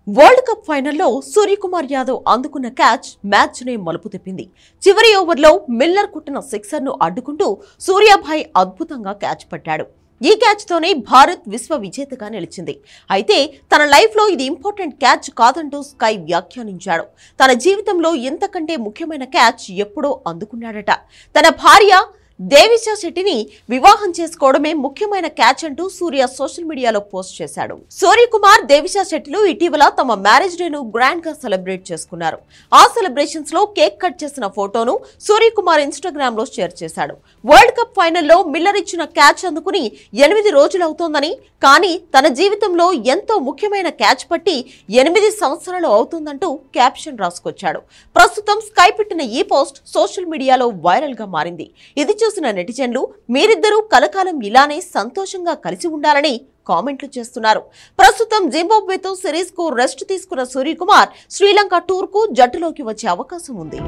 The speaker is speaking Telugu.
వరల్డ్ కప్ ఫైనల్లో సూర్యకుమార్ యాదవ్ అందుకున్న క్యాచ్ మ్యాచ్ నే మలుపు తిప్పింది. చివరి ఓవర్లో మిల్లర్ కొట్టిన సిక్సర్ ను అడ్డుకుంటూ సూర్యాభాయ్ అద్భుతంగా క్యాచ్ పట్టాడు. ఈ క్యాచ్ తోనే భారత్ విశ్వ విజేతగా నిలిచింది. అయితే తన లైఫ్ లో ఇది ఇంపార్టెంట్ క్యాచ్ కాదంటూ స్కై వ్యాఖ్యానించాడు. తన జీవితంలో ఇంతకంటే ముఖ్యమైన క్యాచ్ ఎప్పుడో అందుకున్నాడట. తన భార్య దేవిశా శెట్టిని వివాహం చేసుకోవడమే ముఖ్యమైన క్యాచ్ అంటూ సూర్య సోషల్ మీడియాలో పోస్ట్ చేశాడు. సూర్యకుమార్, దేవిశా శెట్టిలు ఇటీవల తమ మ్యారేజ్ డేను గ్రాండ్ గా సెలబ్రేట్ చేసుకున్నారు. ఆ సెలబ్రేషన్స్ లో కేక్ కట్ చేసిన ఫోటోను సూర్యకుమార్ ఇన్స్టాగ్రామ్ లో షేర్ చేశాడు. వరల్డ్ కప్ ఫైనల్లో మిల్లర్ ఇచ్చిన క్యాచ్ అందుకుని 8 రోజులు అవుతోందని, కానీ తన జీవితంలో ఎంతో ముఖ్యమైన క్యాచ్ పట్టి 8 సంవత్సరాలు అవుతుందంటూ క్యాప్షన్ రాసుకొచ్చాడు. ప్రస్తుతం స్కై పెట్టిన ఈ పోస్ట్ సోషల్ మీడియాలో వైరల్ గా మారింది. ఇది చూసిన నెటిజన్లు మీరిద్దరూ కలకాలం ఇలానే సంతోషంగా కలిసి ఉండాలని కామెంట్లు చేస్తున్నారు. ప్రస్తుతం జింబాబ్వేతో సిరీస్ కు రెస్ట్ తీసుకున్న సూర్యకుమార్ శ్రీలంక టూర్ కు జట్టులోకి వచ్చే అవకాశం ఉంది.